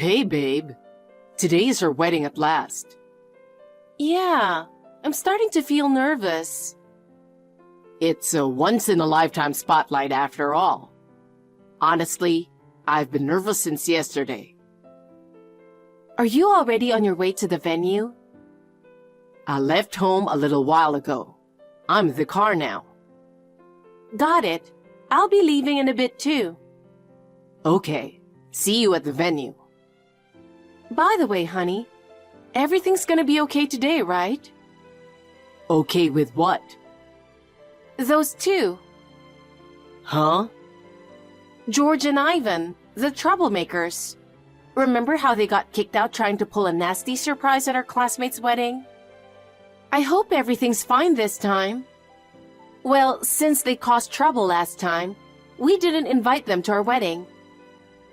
Hey, babe. Today is our wedding at last. Yeah, I'm starting to feel nervous. It's a once-in-a-lifetime spotlight after all. Honestly, I've been nervous since yesterday. Are you already on your way to the venue? I left home a little while ago. I'm in the car now. Got it. I'll be leaving in a bit too. Okay, see you at the venue. By the way, honey, everything's gonna be okay today, right? Okay with what? Those two, Huh? George and Ivan, the troublemakers. Remember how they got kicked out trying to pull a nasty surprise at our classmate's wedding? I hope everything's fine this time. Well, since they caused trouble last time, we didn't invite them to our wedding.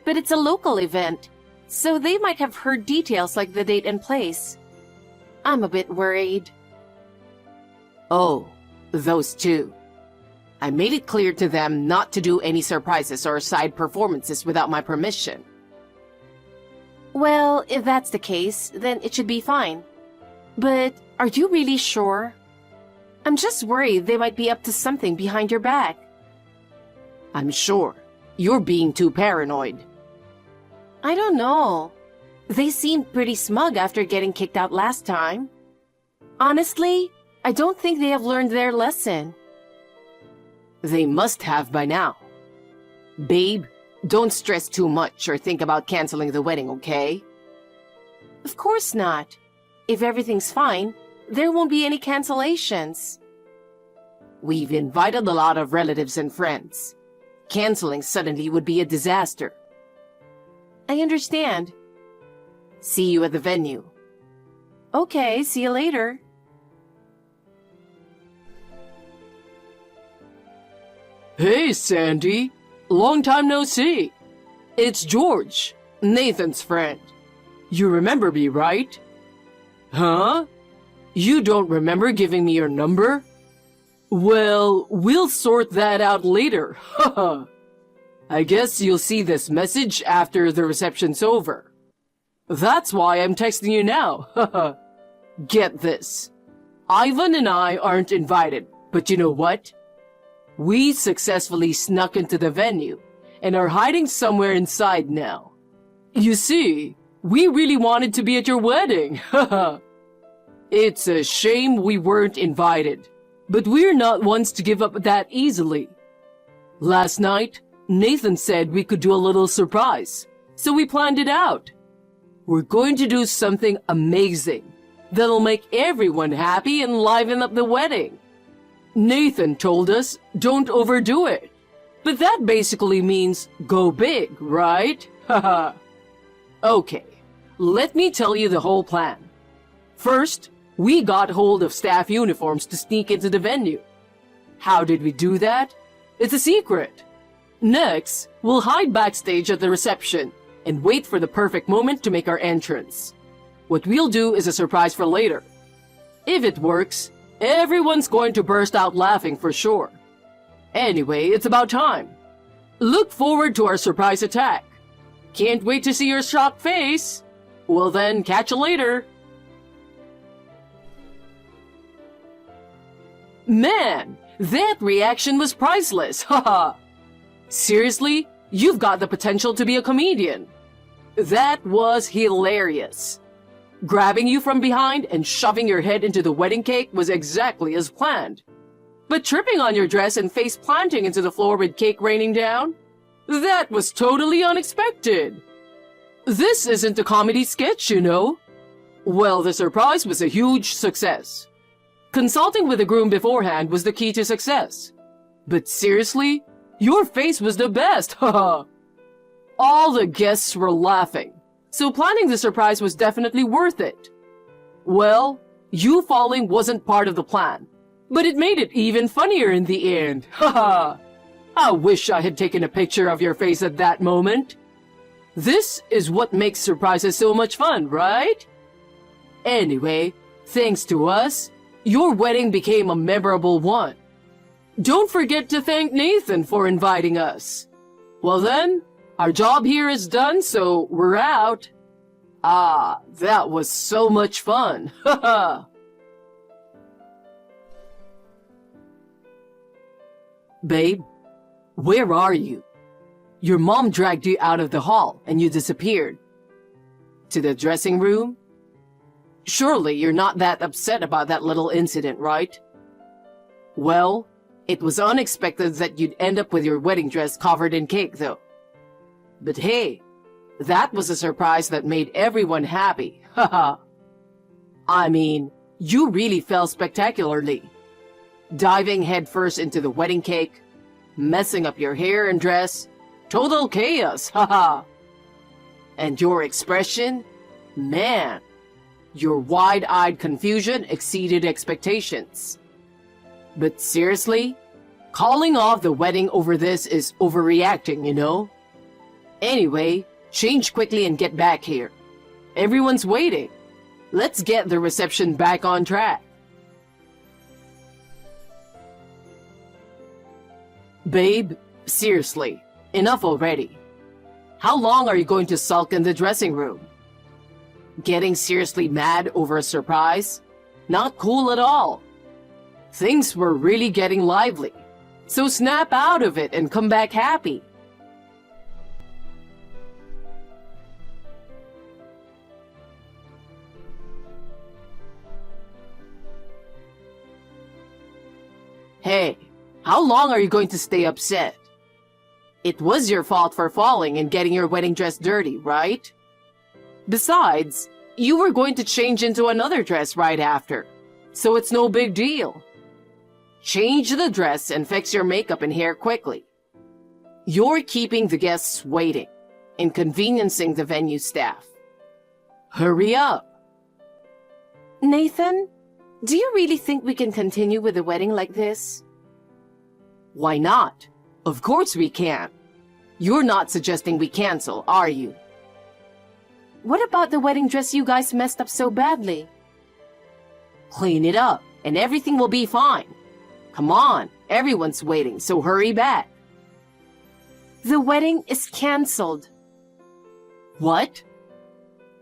But it's a local event, so they might have heard details like the date and place. I'm a bit worried. Oh, those two. I made it clear to them not to do any surprises or side performances without my permission. Well, if that's the case, then it should be fine. But are you really sure? I'm just worried they might be up to something behind your back. I'm sure. You're being too paranoid. I don't know. They seemed pretty smug after getting kicked out last time. Honestly, I don't think they have learned their lesson. They must have by now. Babe, don't stress too much or think about canceling the wedding, okay? Of course not. If everything's fine, there won't be any cancellations. We've invited a lot of relatives and friends. Canceling suddenly would be a disaster. I understand. See you at the venue. Okay, see you later. Hey, Sandy. Long time no see. It's George, Nathan's friend. You remember me, right? Huh? You don't remember giving me your number? Well, we'll sort that out later. Haha. I guess you'll see this message after the reception's over. That's why I'm texting you now. Haha. Get this. Ivan and I aren't invited, but you know what? We successfully snuck into the venue and are hiding somewhere inside now. You see, we really wanted to be at your wedding. Haha. It's a shame we weren't invited, but we're not ones to give up that easily. Last night, Nathan said we could do a little surprise, so we planned it out. We're going to do something amazing that'll make everyone happy and liven up the wedding. Nathan told us don't overdo it, but that basically means go big, right? Haha. Okay, let me tell you the whole plan. First, we got hold of staff uniforms to sneak into the venue. How did we do that? It's a secret. Next, we'll hide backstage at the reception and wait for the perfect moment to make our entrance. What we'll do is a surprise for later. If it works, everyone's going to burst out laughing for sure. Anyway, it's about time. Look forward to our surprise attack. Can't wait to see your shocked face. Well then, catch you later. Man, that reaction was priceless, haha. Seriously, you've got the potential to be a comedian. That was hilarious. Grabbing you from behind and shoving your head into the wedding cake was exactly as planned. But tripping on your dress and face planting into the floor with cake raining down? That was totally unexpected. This isn't a comedy sketch, you know. Well, the surprise was a huge success. Consulting with the groom beforehand was the key to success. But seriously, your face was the best, haha. All the guests were laughing, so planning the surprise was definitely worth it. Well, you falling wasn't part of the plan, but it made it even funnier in the end, haha. I wish I had taken a picture of your face at that moment. This is what makes surprises so much fun, right? Anyway, thanks to us, your wedding became a memorable one. Don't forget to thank Nathan for inviting us. Well then, our job here is done, so we're out. Ah, that was so much fun. Haha. Babe, where are you? Your mom dragged you out of the hall and you disappeared. To the dressing room? Surely you're not that upset about that little incident, right? Well, it was unexpected that you'd end up with your wedding dress covered in cake, though. But hey, that was a surprise that made everyone happy. Haha. I mean, you really fell spectacularly. Diving headfirst into the wedding cake, messing up your hair and dress, total chaos, haha. And your expression? Man, your wide-eyed confusion exceeded expectations. But seriously, calling off the wedding over this is overreacting, you know? Anyway, change quickly and get back here. Everyone's waiting. Let's get the reception back on track. Babe, seriously, enough already. How long are you going to sulk in the dressing room? Getting seriously mad over a surprise? Not cool at all. Things were really getting lively, so snap out of it and come back happy. Hey, how long are you going to stay upset? It was your fault for falling and getting your wedding dress dirty, right? Besides, you were going to change into another dress right after, so it's no big deal. Change the dress and fix your makeup and hair quickly. You're keeping the guests waiting, inconveniencing the venue staff. Hurry up. Nathan, do you really think we can continue with the wedding like this? Why not? Of course we can. You're not suggesting we cancel, are you? What about the wedding dress you guys messed up so badly? Clean it up, and everything will be fine. Come on, everyone's waiting, so hurry back. The wedding is canceled. What?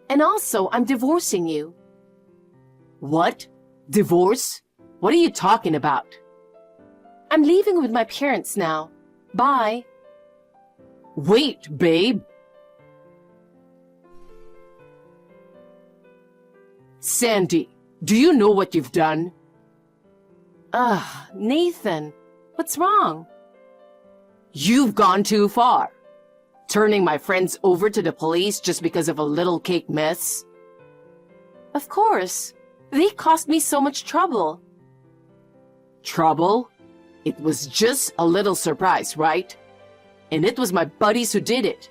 And also, I'm divorcing you. What? Divorce? What are you talking about? I'm leaving with my parents now. Bye. Wait, babe. Sandy, do you know what you've done? Nathan, what's wrong? You've gone too far. Turning my friends over to the police just because of a little cake mess. Of course. They caused me so much trouble. Trouble? It was just a little surprise, right? And it was my buddies who did it.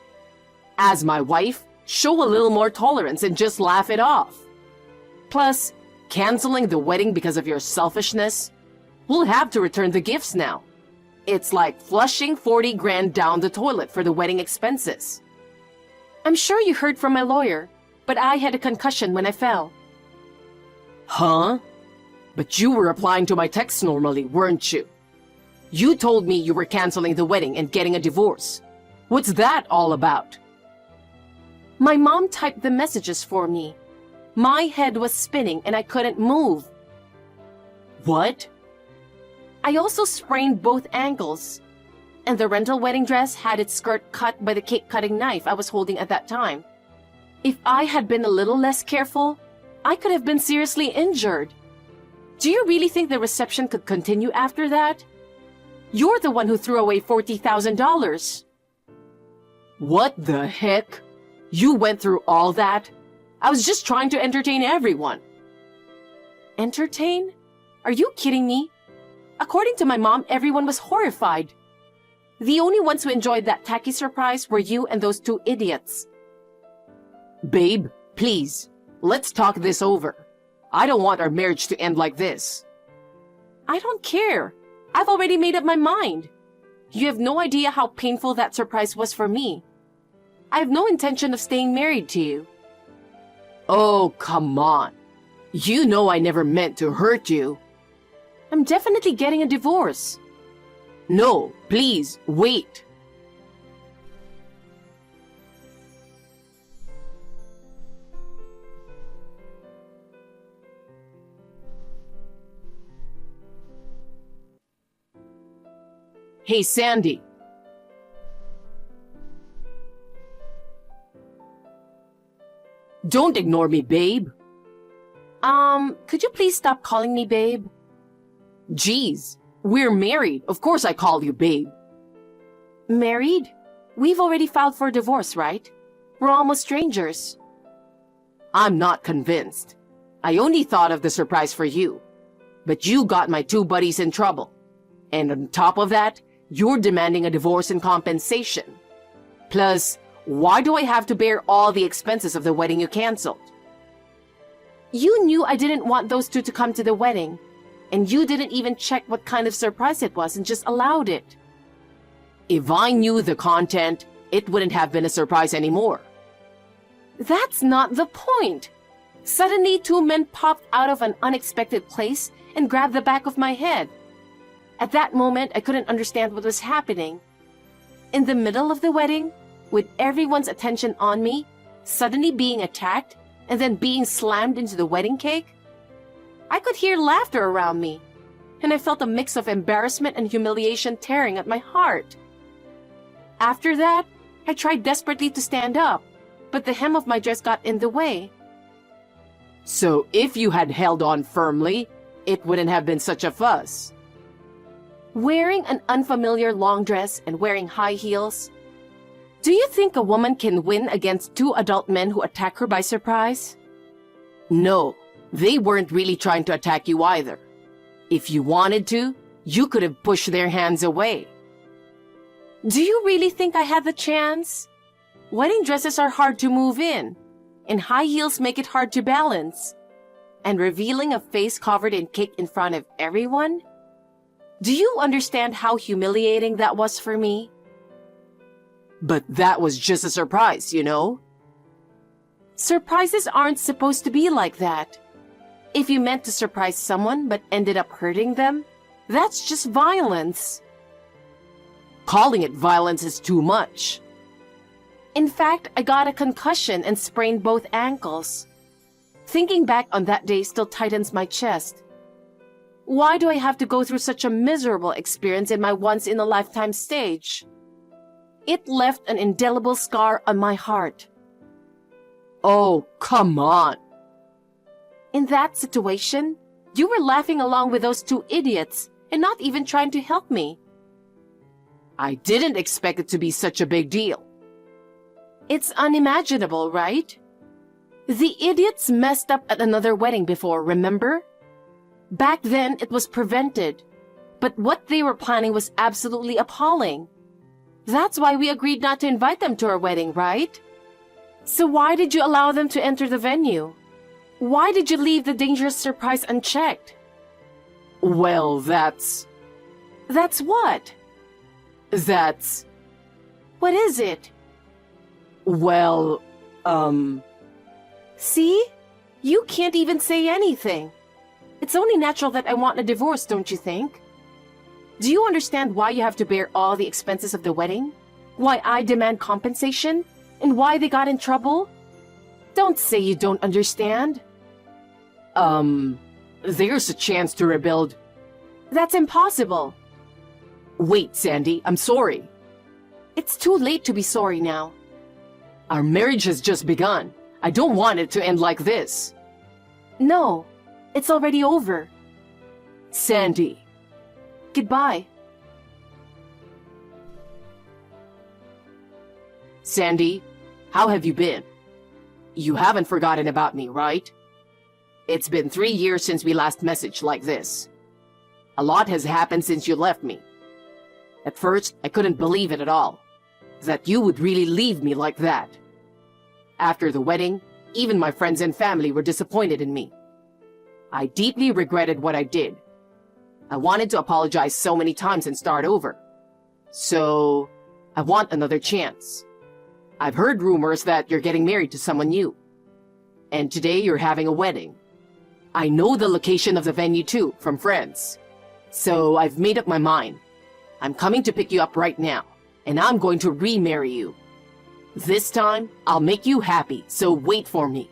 As my wife, show a little more tolerance and just laugh it off. Plus, canceling the wedding because of your selfishness? We'll have to return the gifts now. It's like flushing 40 grand down the toilet for the wedding expenses. I'm sure you heard from my lawyer, but I had a concussion when I fell. Huh? But you were replying to my texts normally, weren't you? You told me you were canceling the wedding and getting a divorce. What's that all about? My mom typed the messages for me. My head was spinning and I couldn't move. What? I also sprained both ankles. And the rental wedding dress had its skirt cut by the cake-cutting knife I was holding at that time. If I had been a little less careful, I could have been seriously injured. Do you really think the reception could continue after that? You're the one who threw away $40,000. What the heck? You went through all that? I was just trying to entertain everyone. Entertain? Are you kidding me? According to my mom, everyone was horrified. The only ones who enjoyed that tacky surprise were you and those two idiots. Babe, please, let's talk this over. I don't want our marriage to end like this. I don't care. I've already made up my mind. You have no idea how painful that surprise was for me. I have no intention of staying married to you. Oh, come on. You know I never meant to hurt you. I'm definitely getting a divorce. No, please, wait. Hey, Sandy. Don't ignore me, babe. Could you please stop calling me babe? Geez, we're married. Of course I call you babe. Married? We've already filed for divorce, right? We're almost strangers. I'm not convinced. I only thought of the surprise for you. But you got my two buddies in trouble. And on top of that, you're demanding a divorce and compensation. Plus, why do I have to bear all the expenses of the wedding you canceled? You knew I didn't want those two to come to the wedding, and you didn't even check what kind of surprise it was and just allowed it. If I knew the content, it wouldn't have been a surprise anymore. That's not the point. Suddenly, two men popped out of an unexpected place and grabbed the back of my head. At that moment, I couldn't understand what was happening. In the middle of the wedding, with everyone's attention on me, suddenly being attacked, and then being slammed into the wedding cake? I could hear laughter around me, and I felt a mix of embarrassment and humiliation tearing at my heart. After that, I tried desperately to stand up, but the hem of my dress got in the way. So if you had held on firmly, it wouldn't have been such a fuss. Wearing an unfamiliar long dress and wearing high heels? Do you think a woman can win against two adult men who attack her by surprise? No, they weren't really trying to attack you either. If you wanted to, you could have pushed their hands away. Do you really think I had the chance? Wedding dresses are hard to move in, and high heels make it hard to balance. And revealing a face covered in cake in front of everyone? Do you understand how humiliating that was for me? But that was just a surprise, you know? Surprises aren't supposed to be like that. If you meant to surprise someone but ended up hurting them, that's just violence. Calling it violence is too much. In fact, I got a concussion and sprained both ankles. Thinking back on that day still tightens my chest. Why do I have to go through such a miserable experience in my once-in-a-lifetime stage? It left an indelible scar on my heart. Oh, come on. In that situation, you were laughing along with those two idiots and not even trying to help me. I didn't expect it to be such a big deal. It's unimaginable, right? The idiots messed up at another wedding before, remember? Back then, it was prevented. But what they were planning was absolutely appalling. That's why we agreed not to invite them to our wedding, right? So why did you allow them to enter the venue? Why did you leave the dangerous surprise unchecked? Well, that's... That's what? That's... What is it? Well, See? You can't even say anything. It's only natural that I want a divorce, don't you think? Do you understand why you have to bear all the expenses of the wedding? Why I demand compensation? And why they got in trouble? Don't say you don't understand. There's a chance to rebuild. That's impossible. Wait, Sandy, I'm sorry. It's too late to be sorry now. Our marriage has just begun. I don't want it to end like this. No, it's already over. Sandy. Goodbye. Sandy, how have you been? You haven't forgotten about me, right? It's been 3 years since we last messaged like this. A lot has happened since you left me. At first, I couldn't believe it at all. That you would really leave me like that. After the wedding, even my friends and family were disappointed in me. I deeply regretted what I did. I wanted to apologize so many times and start over. So, I want another chance. I've heard rumors that you're getting married to someone new. And today you're having a wedding. I know the location of the venue too, from friends. So I've made up my mind. I'm coming to pick you up right now, and I'm going to remarry you. This time, I'll make you happy, so wait for me.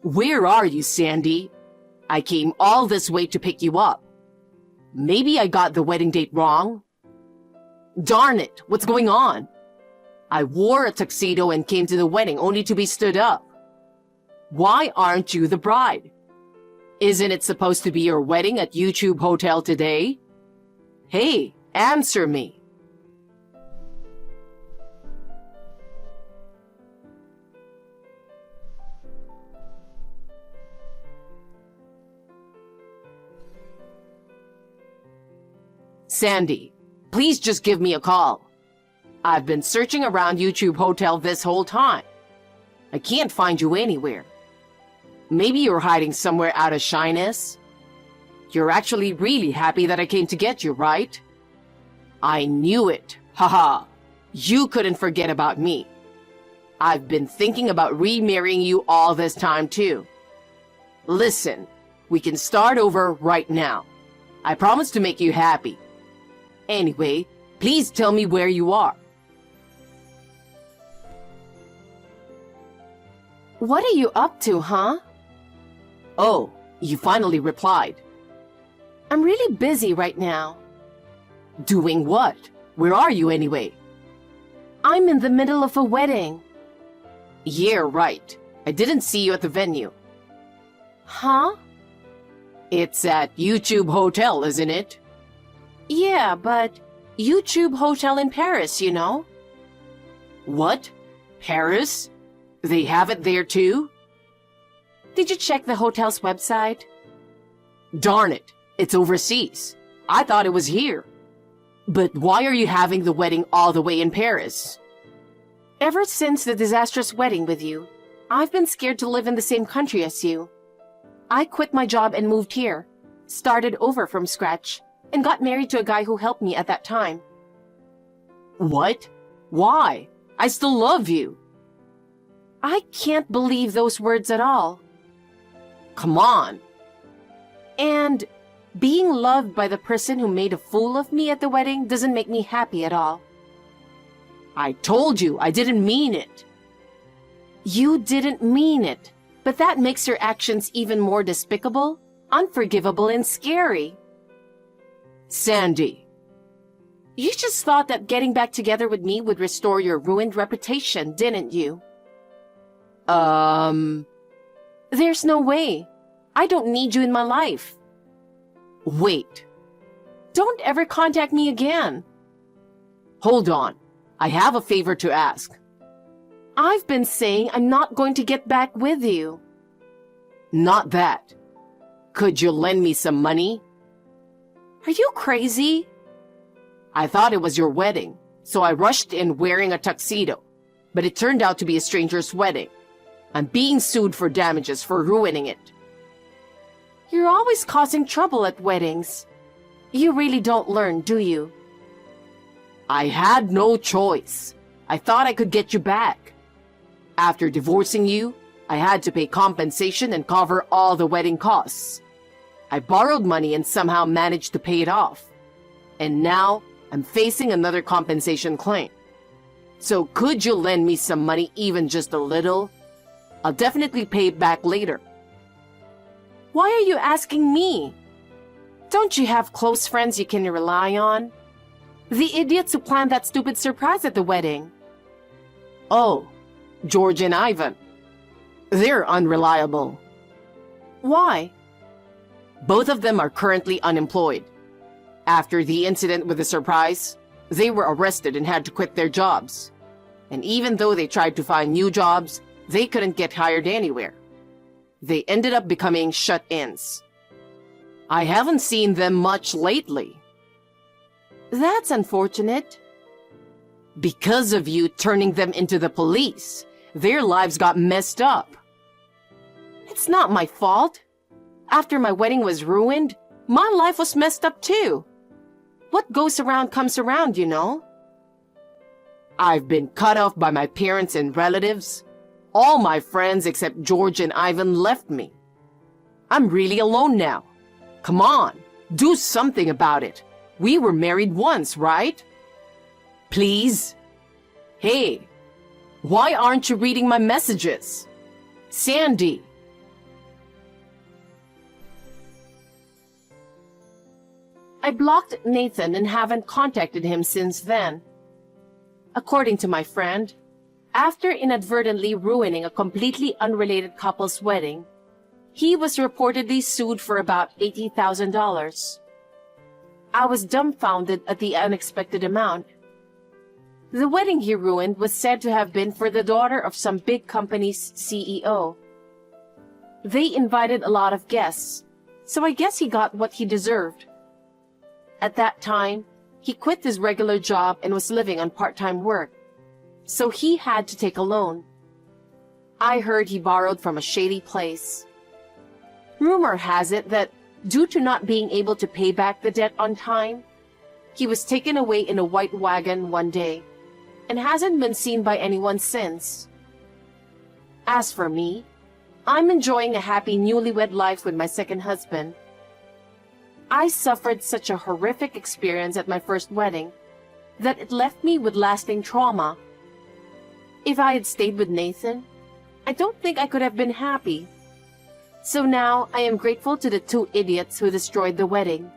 Where are you, Sandy? I came all this way to pick you up. Maybe I got the wedding date wrong. Darn it, what's going on? I wore a tuxedo and came to the wedding only to be stood up. Why aren't you the bride? Isn't it supposed to be your wedding at YouTube Hotel today? Hey, answer me. Sandy, please just give me a call. I've been searching around YouTube Hotel this whole time. I can't find you anywhere. Maybe you're hiding somewhere out of shyness. You're actually really happy that I came to get you, right? I knew it. Haha. You couldn't forget about me. I've been thinking about remarrying you all this time too. Listen, we can start over right now. I promise to make you happy. Anyway, please tell me where you are. What are you up to, huh? Oh, you finally replied. I'm really busy right now. Doing what? Where are you anyway? I'm in the middle of a wedding. Yeah, right. I didn't see you at the venue. Huh? It's at YouTube Hotel, isn't it? Yeah, but YouTube Hotel in Paris, you know? What? Paris? They have it there too? Did you check the hotel's website? Darn it, it's overseas. I thought it was here. But why are you having the wedding all the way in Paris? Ever since the disastrous wedding with you, I've been scared to live in the same country as you. I quit my job and moved here, started over from scratch, and got married to a guy who helped me at that time. What? Why? I still love you. I can't believe those words at all. Come on. And being loved by the person who made a fool of me at the wedding doesn't make me happy at all. I told you I didn't mean it. You didn't mean it, but that makes your actions even more despicable, unforgivable, and scary. Sandy. You just thought that getting back together with me would restore your ruined reputation, didn't you? There's no way. I don't need you in my life. Wait. Don't ever contact me again. Hold on. I have a favor to ask. I've been saying I'm not going to get back with you. Not that. Could you lend me some money? Are you crazy? I thought it was your wedding, so I rushed in wearing a tuxedo, but it turned out to be a stranger's wedding. I'm being sued for damages for ruining it. You're always causing trouble at weddings. You really don't learn, do you? I had no choice. I thought I could get you back. After divorcing you, I had to pay compensation and cover all the wedding costs. I borrowed money and somehow managed to pay it off. And now, I'm facing another compensation claim. So could you lend me some money, even just a little? I'll definitely pay it back later. Why are you asking me? Don't you have close friends you can rely on? The idiots who planned that stupid surprise at the wedding. Oh, George and Ivan. They're unreliable. Why? Both of them are currently unemployed. After the incident with the surprise, they were arrested and had to quit their jobs. And even though they tried to find new jobs, they couldn't get hired anywhere. They ended up becoming shut-ins. I haven't seen them much lately. That's unfortunate. Because of you turning them into the police, their lives got messed up. It's not my fault. After my wedding was ruined, my life was messed up too. What goes around comes around, you know? I've been cut off by my parents and relatives. All my friends except George and Ivan left me. I'm really alone now. Come on, do something about it. We were married once, right? Please? Hey, why aren't you reading my messages? Sandy. I blocked Nathan and haven't contacted him since then. According to my friend, after inadvertently ruining a completely unrelated couple's wedding, he was reportedly sued for about $80,000. I was dumbfounded at the unexpected amount. The wedding he ruined was said to have been for the daughter of some big company's CEO. They invited a lot of guests, so I guess he got what he deserved. At that time, he quit his regular job and was living on part-time work, so he had to take a loan. I heard he borrowed from a shady place. Rumor has it that, due to not being able to pay back the debt on time, he was taken away in a white wagon one day and hasn't been seen by anyone since. As for me, I'm enjoying a happy newlywed life with my second husband. I suffered such a horrific experience at my first wedding that it left me with lasting trauma. If I had stayed with Nathan, I don't think I could have been happy. So now I am grateful to the two idiots who destroyed the wedding.